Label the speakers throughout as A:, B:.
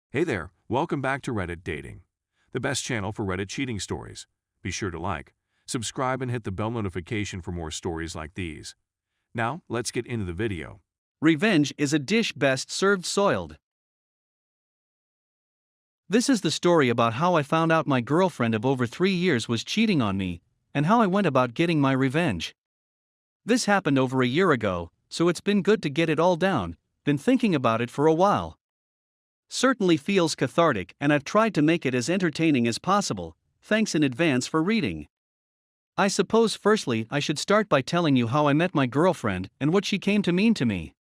A: Hey there, welcome back to Reddit Dating, the best channel for Reddit cheating stories. Be sure to like, subscribe, and hit the bell notification for more stories like these. Now, let's get into the video.
B: Revenge is a dish best served soiled. This is the story about how I found out my girlfriend of over 3 years was cheating on me, and how I went about getting my revenge. This happened over a year ago, so it's been good to get it all down. Been thinking about it for a while. Certainly feels cathartic, and I've tried to make it as entertaining as possible. Thanks in advance for reading. I suppose firstly I should start by telling you how I met my girlfriend and what she came to mean to me.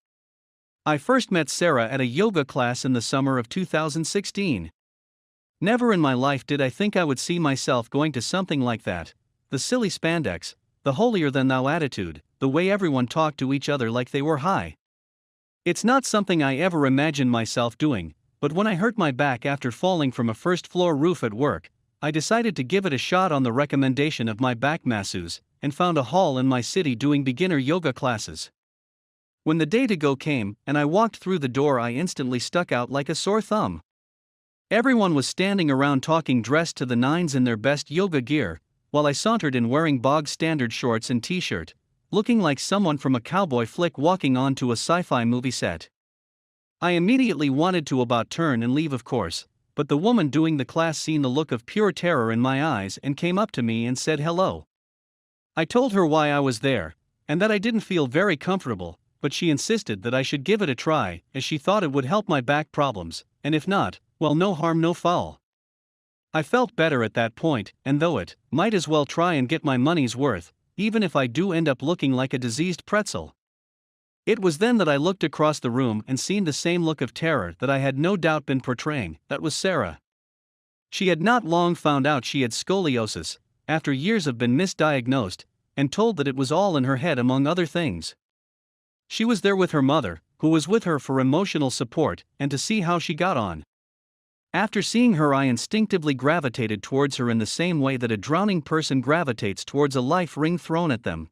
B: I first met Sarah at a yoga class in the summer of 2016. Never in my life did I think I would see myself going to something like that. The silly spandex, the holier-than-thou attitude, the way everyone talked to each other like they were high. It's not something I ever imagined myself doing, but when I hurt my back after falling from a first-floor roof at work, I decided to give it a shot on the recommendation of my back masseuse, and found a hall in my city doing beginner yoga classes. When the day to go came, and I walked through the door, I instantly stuck out like a sore thumb. Everyone was standing around talking, dressed to the nines in their best yoga gear, while I sauntered in wearing bog-standard shorts and t-shirt, looking like someone from a cowboy flick walking onto a sci-fi movie set. I immediately wanted to about turn and leave, of course, but the woman doing the class seen the look of pure terror in my eyes and came up to me and said hello. I told her why I was there, and that I didn't feel very comfortable, but she insisted that I should give it a try, as she thought it would help my back problems, and if not, well, no harm no foul. I felt better at that point, and though it might as well try and get my money's worth, even if I do end up looking like a diseased pretzel. It was then that I looked across the room and seen the same look of terror that I had no doubt been portraying. That was Sarah. She had not long found out she had scoliosis, after years of been misdiagnosed, and told that it was all in her head among other things. She was there with her mother, who was with her for emotional support and to see how she got on. After seeing her, I instinctively gravitated towards her in the same way that a drowning person gravitates towards a life ring thrown at them.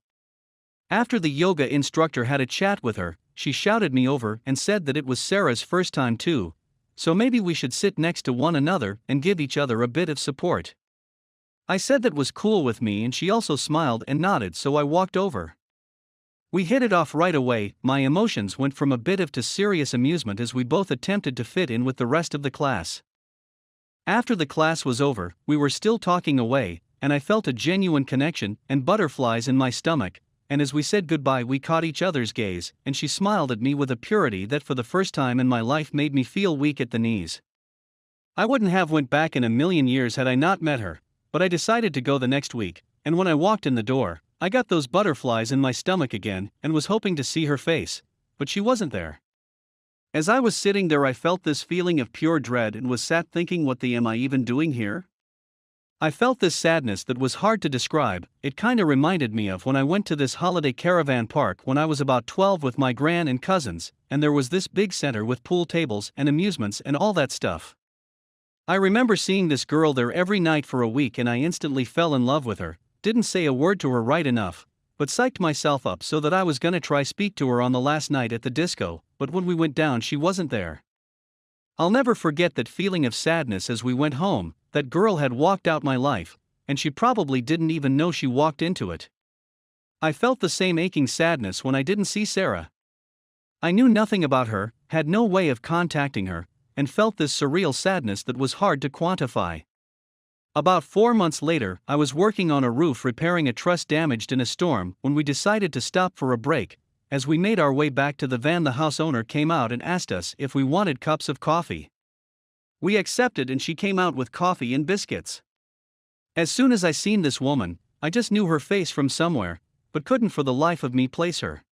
B: After the yoga instructor had a chat with her, she shouted me over and said that it was Sarah's first time too, so maybe we should sit next to one another and give each other a bit of support. I said that was cool with me, and she also smiled and nodded, so I walked over. We hit it off right away. My emotions went from a bit of to serious amusement as we both attempted to fit in with the rest of the class. After the class was over, we were still talking away, and I felt a genuine connection and butterflies in my stomach, and as we said goodbye we caught each other's gaze, and she smiled at me with a purity that for the first time in my life made me feel weak at the knees. I wouldn't have went back in a million years had I not met her, but I decided to go the next week, and when I walked in the door, I got those butterflies in my stomach again and was hoping to see her face, but she wasn't there. As I was sitting there, I felt this feeling of pure dread and was sat thinking, what the am I even doing here? I felt this sadness that was hard to describe. It kinda reminded me of when I went to this holiday caravan park when I was about 12 with my gran and cousins, and there was this big center with pool tables and amusements and all that stuff. I remember seeing this girl there every night for a week, and I instantly fell in love with her. Didn't say a word to her right enough, but psyched myself up so that I was gonna try speak to her on the last night at the disco, but when we went down she wasn't there. I'll never forget that feeling of sadness as we went home. That girl had walked out my life, and she probably didn't even know she walked into it. I felt the same aching sadness when I didn't see Sarah. I knew nothing about her, had no way of contacting her, and felt this surreal sadness that was hard to quantify. About 4 months later, I was working on a roof repairing a truss damaged in a storm when we decided to stop for a break. As we made our way back to the van, the house owner came out and asked us if we wanted cups of coffee. We accepted, and she came out with coffee and biscuits. As soon as I seen this woman, I just knew her face from somewhere, but couldn't for the life of me place her.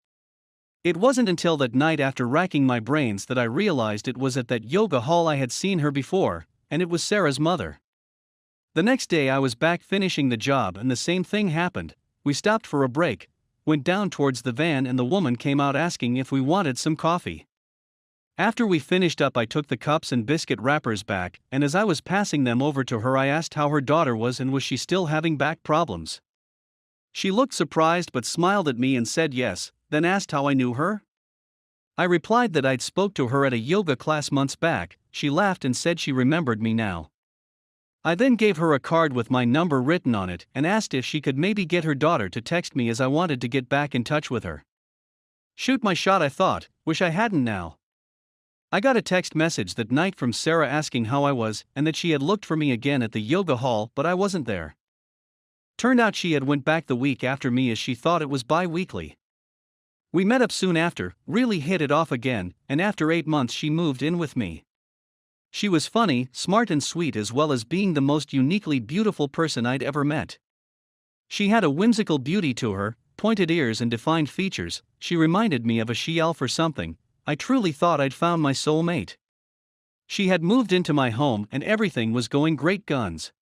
B: It wasn't until that night, after racking my brains, that I realized it was at that yoga hall I had seen her before, and it was Sarah's mother. The next day I was back finishing the job and the same thing happened. We stopped for a break, went down towards the van, and the woman came out asking if we wanted some coffee. After we finished up, I took the cups and biscuit wrappers back, and as I was passing them over to her, I asked how her daughter was and was she still having back problems. She looked surprised but smiled at me and said yes, then asked how I knew her. I replied that I'd spoke to her at a yoga class months back, she laughed and said she remembered me now. I then gave her a card with my number written on it and asked if she could maybe get her daughter to text me as I wanted to get back in touch with her. Shoot my shot, I thought, wish I hadn't now. I got a text message that night from Sarah asking how I was and that she had looked for me again at the yoga hall but I wasn't there. Turned out she had went back the week after me as she thought it was bi-weekly. We met up soon after, really hit it off again, and after 8 months she moved in with me. She was funny, smart and sweet as well as being the most uniquely beautiful person I'd ever met. She had a whimsical beauty to her, pointed ears and defined features. She reminded me of a she-elf or something. I truly thought I'd found my soulmate. She had moved into my home and everything was going great guns.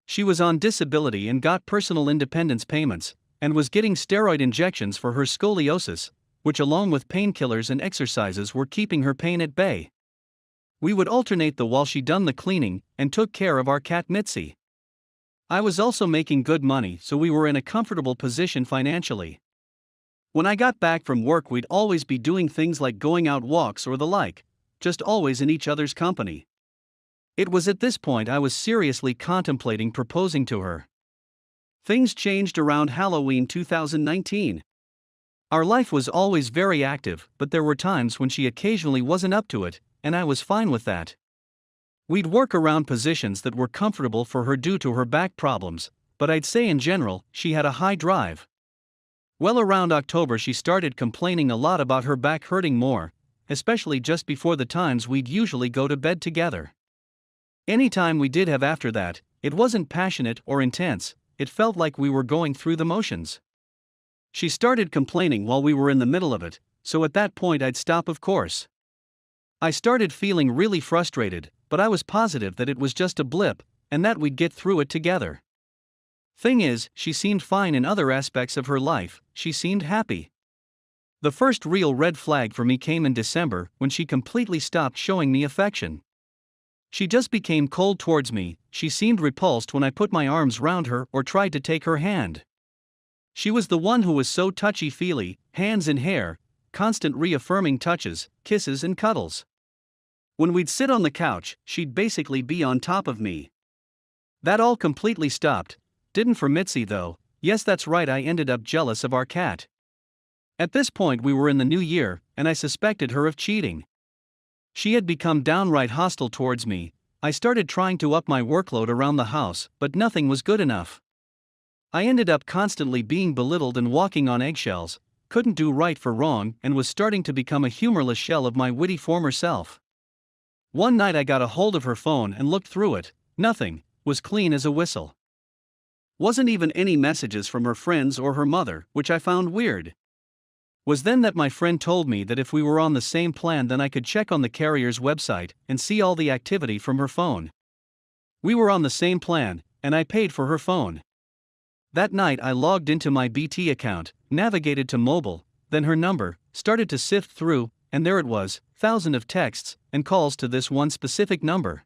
B: She was on disability and got personal independence payments, and was getting steroid injections for her scoliosis, which along with painkillers and exercises were keeping her pain at bay. We would alternate while she done the cleaning and took care of our cat Mitzi. I was also making good money, so we were in a comfortable position financially. When I got back from work, we'd always be doing things like going out walks or the like, just always in each other's company. It was at this point I was seriously contemplating proposing to her. Things changed around Halloween 2019. Our life was always very active, but there were times when she occasionally wasn't up to it, and I was fine with that. We'd work around positions that were comfortable for her due to her back problems, but I'd say in general, she had a high drive. Well, around October she started complaining a lot about her back hurting more, especially just before the times we'd usually go to bed together. Anytime we did have after that, it wasn't passionate or intense, it felt like we were going through the motions. She started complaining while we were in the middle of it, so at that point I'd stop, of course. I started feeling really frustrated, but I was positive that it was just a blip, and that we'd get through it together. Thing is, she seemed fine in other aspects of her life, she seemed happy. The first real red flag for me came in December when she completely stopped showing me affection. She just became cold towards me. She seemed repulsed when I put my arms round her or tried to take her hand. She was the one who was so touchy-feely, hands in hair, constant reaffirming touches, kisses and cuddles. When we'd sit on the couch, she'd basically be on top of me. That all completely stopped. Didn't for Mitzi though. Yes, that's right, I ended up jealous of our cat. At this point we were in the new year, and I suspected her of cheating. She had become downright hostile towards me. I started trying to up my workload around the house, but nothing was good enough. I ended up constantly being belittled and walking on eggshells, couldn't do right for wrong, and was starting to become a humorless shell of my witty former self. One night I got a hold of her phone and looked through it. Nothing, was clean as a whistle. Wasn't even any messages from her friends or her mother, which I found weird. Was then that my friend told me that if we were on the same plan then I could check on the carrier's website and see all the activity from her phone. We were on the same plan, and I paid for her phone. That night I logged into my BT account, navigated to mobile, then her number, started to sift through, and there it was, thousands of texts and calls to this one specific number.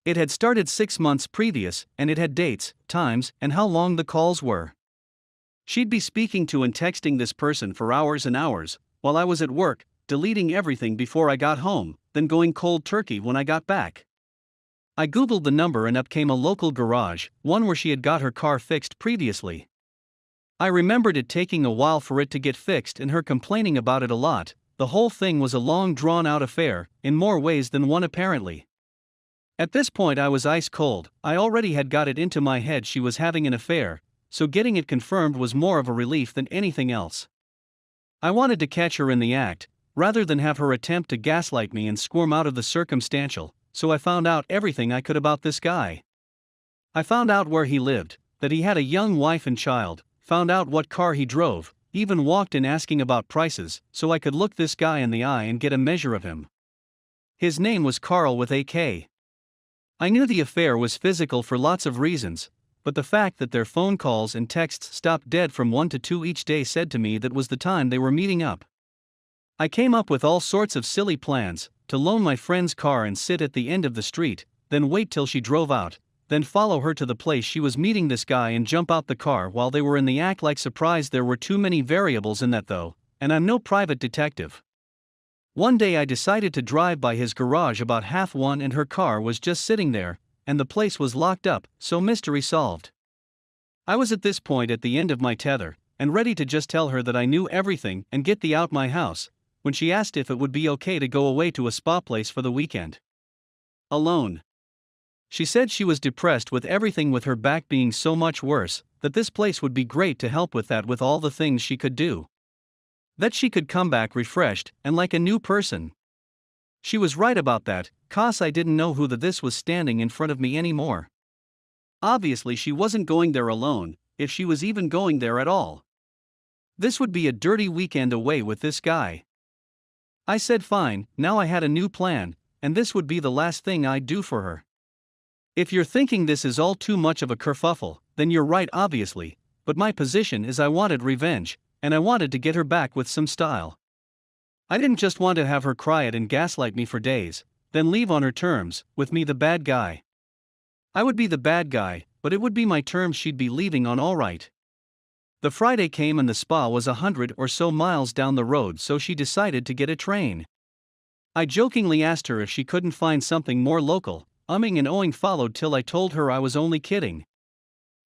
B: It had started 6 months previous, and it had dates, times, and how long the calls were. She'd be speaking to and texting this person for hours and hours, while I was at work, deleting everything before I got home, then going cold turkey when I got back. I googled the number and up came a local garage, one where she had got her car fixed previously. I remembered it taking a while for it to get fixed and her complaining about it a lot. The whole thing was a long drawn-out affair, in more ways than one apparently. At this point I was ice cold. I already had got it into my head she was having an affair, so getting it confirmed was more of a relief than anything else. I wanted to catch her in the act, rather than have her attempt to gaslight me and squirm out of the circumstantial, so I found out everything I could about this guy. I found out where he lived, that he had a young wife and child, found out what car he drove, even walked in asking about prices, so I could look this guy in the eye and get a measure of him. His name was Carl with a K. I knew the affair was physical for lots of reasons, but the fact that their phone calls and texts stopped dead from 1 to 2 each day said to me that was the time they were meeting up. I came up with all sorts of silly plans, to loan my friend's car and sit at the end of the street, then wait till she drove out, then follow her to the place she was meeting this guy and jump out the car while they were in the act. Like surprised there were too many variables in that though, and I'm no private detective. One day I decided to drive by his garage about 1:30 and her car was just sitting there, and the place was locked up, so mystery solved. I was at this point at the end of my tether, and ready to just tell her that I knew everything and get the out my house, when she asked if it would be okay to go away to a spa place for the weekend. Alone. She said she was depressed with everything, with her back being so much worse, that this place would be great to help with that, with all the things she could do. That she could come back refreshed and like a new person. She was right about that, 'cause I didn't know who this was standing in front of me anymore. Obviously she wasn't going there alone, if she was even going there at all. This would be a dirty weekend away with this guy. I said fine, now I had a new plan, and this would be the last thing I'd do for her. If you're thinking this is all too much of a kerfuffle, then you're right obviously, but my position is I wanted revenge, and I wanted to get her back with some style. I didn't just want to have her cry it and gaslight me for days, then leave on her terms, with me the bad guy. I would be the bad guy, but it would be my terms she'd be leaving on alright. The Friday came and the spa was 100 or so miles down the road, so she decided to get a train. I jokingly asked her if she couldn't find something more local, umming and ohing followed till I told her I was only kidding.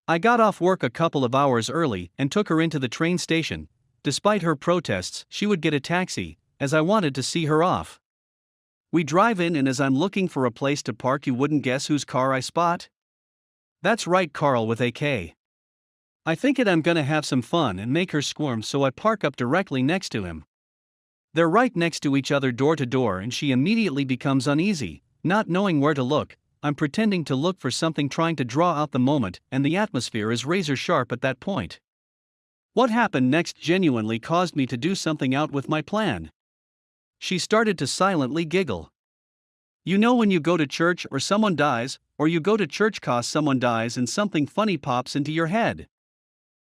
B: I got off work a couple of hours early and took her into the train station. Despite her protests, she would get a taxi, as I wanted to see her off. We drive in, and as I'm looking for a place to park, you wouldn't guess whose car I spot? That's right, Carl with a K. I think I'm gonna have some fun and make her squirm, so I park up directly next to him. They're right next to each other door to door, and she immediately becomes uneasy, not knowing where to look. I'm pretending to look for something, trying to draw out the moment, and the atmosphere is razor sharp at that point. What happened next genuinely caused me to do something out with my plan. She started to silently giggle. You know when you go to church or someone dies, or you go to church 'cause someone dies and something funny pops into your head?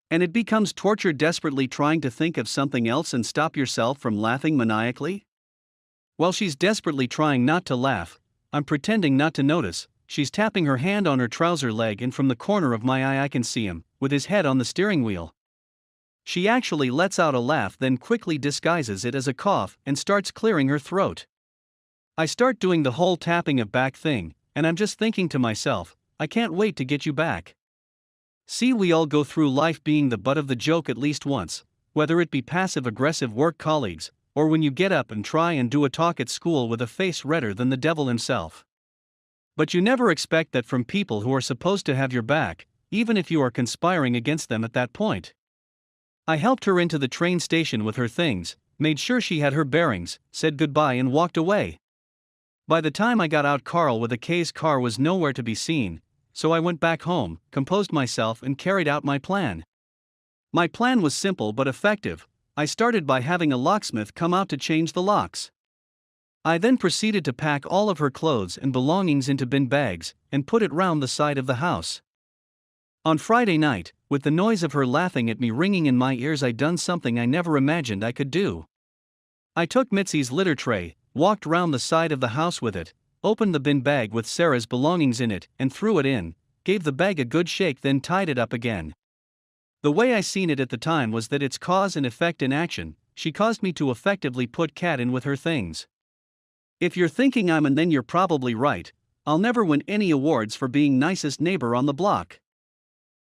B: And it becomes torture, desperately trying to think of something else and stop yourself from laughing maniacally? While she's desperately trying not to laugh, I'm pretending not to notice. She's tapping her hand on her trouser leg, and from the corner of my eye I can see him, with his head on the steering wheel. She actually lets out a laugh, then quickly disguises it as a cough and starts clearing her throat. I start doing the whole tapping of back thing, and I'm just thinking to myself, I can't wait to get you back. See, we all go through life being the butt of the joke at least once, whether it be passive-aggressive work colleagues, or when you get up and try and do a talk at school with a face redder than the devil himself. But you never expect that from people who are supposed to have your back, even if you are conspiring against them at that point. I helped her into the train station with her things, made sure she had her bearings, said goodbye and walked away. By the time I got out, Carl with a K's car was nowhere to be seen, so I went back home, composed myself and carried out my plan. My plan was simple but effective. I started by having a locksmith come out to change the locks. I then proceeded to pack all of her clothes and belongings into bin bags, and put it round the side of the house. On Friday night, with the noise of her laughing at me ringing in my ears, I'd done something I never imagined I could do. I took Mitzi's litter tray, walked round the side of the house with it, opened the bin bag with Sarah's belongings in it, and threw it in, gave the bag a good shake, then tied it up again. The way I seen it at the time was that it's cause and effect in action. She caused me to effectively put Kat in with her things. If you're thinking I'm and then you're probably right. I'll never win any awards for being nicest neighbor on the block.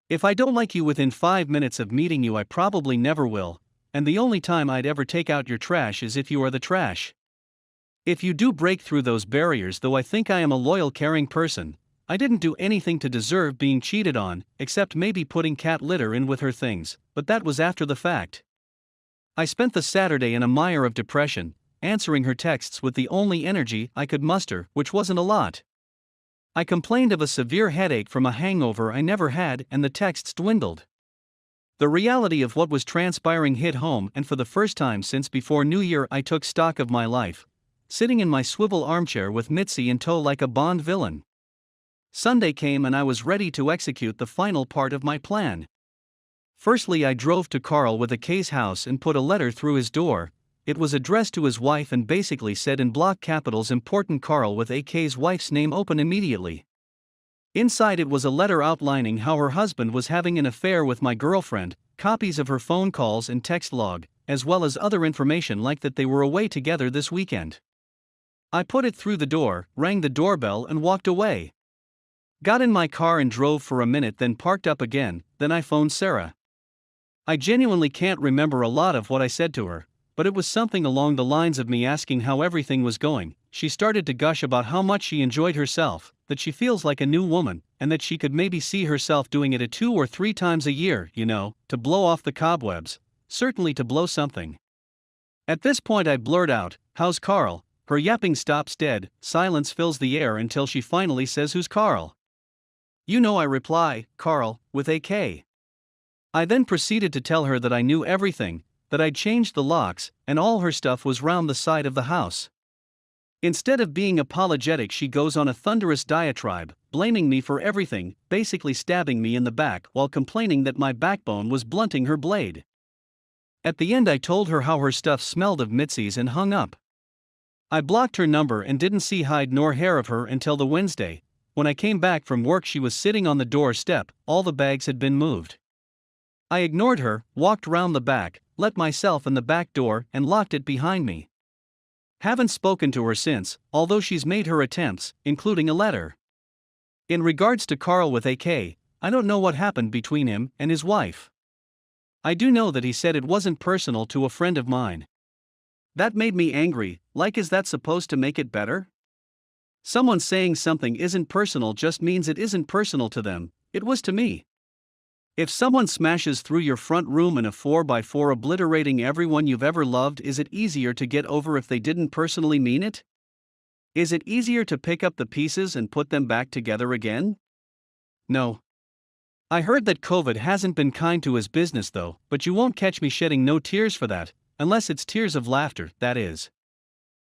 B: If I don't like you within 5 minutes of meeting you, I probably never will, and the only time I'd ever take out your trash is if you are the trash. If you do break through those barriers, though I think I am a loyal, caring person, I didn't do anything to deserve being cheated on, except maybe putting cat litter in with her things, but that was after the fact. I spent the Saturday in a mire of depression, answering her texts with the only energy I could muster, which wasn't a lot. I complained of a severe headache from a hangover I never had, and the texts dwindled. The reality of what was transpiring hit home, and for the first time since before New Year I took stock of my life, sitting in my swivel armchair with Mitzi in tow like a Bond villain. Sunday came and I was ready to execute the final part of my plan. Firstly, I drove to Carl with a K's house and put a letter through his door. It was addressed to his wife and basically said in block capitals, "Important Carl with a K's wife's name, open immediately." Inside it was a letter outlining how her husband was having an affair with my girlfriend, copies of her phone calls and text log, as well as other information like that they were away together this weekend. I put it through the door, rang the doorbell and walked away. Got in my car and drove for a minute, then parked up again, then I phoned Sarah. I genuinely can't remember a lot of what I said to her, but it was something along the lines of me asking how everything was going. She started to gush about how much she enjoyed herself, that she feels like a new woman, and that she could maybe see herself doing it 2 or 3 times a year, to blow off the cobwebs, certainly to blow something. At this point I blurt out, "How's Carl?" Her yapping stops dead, silence fills the air until she finally says, "Who's Carl?" I reply, "Carl, with a K." I then proceeded to tell her that I knew everything, that I'd changed the locks, and all her stuff was round the side of the house. Instead of being apologetic, she goes on a thunderous diatribe, blaming me for everything, basically stabbing me in the back while complaining that my backbone was blunting her blade. At the end I told her how her stuff smelled of Mitzi's and hung up. I blocked her number and didn't see hide nor hair of her until the Wednesday. When I came back from work, she was sitting on the doorstep, all the bags had been moved. I ignored her, walked round the back, let myself in the back door, and locked it behind me. Haven't spoken to her since, although she's made her attempts, including a letter. In regards to Carl with a K, I don't know what happened between him and his wife. I do know that he said it wasn't personal to a friend of mine. That made me angry, like, is that supposed to make it better? Someone saying something isn't personal just means it isn't personal to them. It was to me. If someone smashes through your front room in a 4x4 obliterating everyone you've ever loved, is it easier to get over if they didn't personally mean it? Is it easier to pick up the pieces and put them back together again? No. I heard that COVID hasn't been kind to his business though, but you won't catch me shedding no tears for that, unless it's tears of laughter, that is.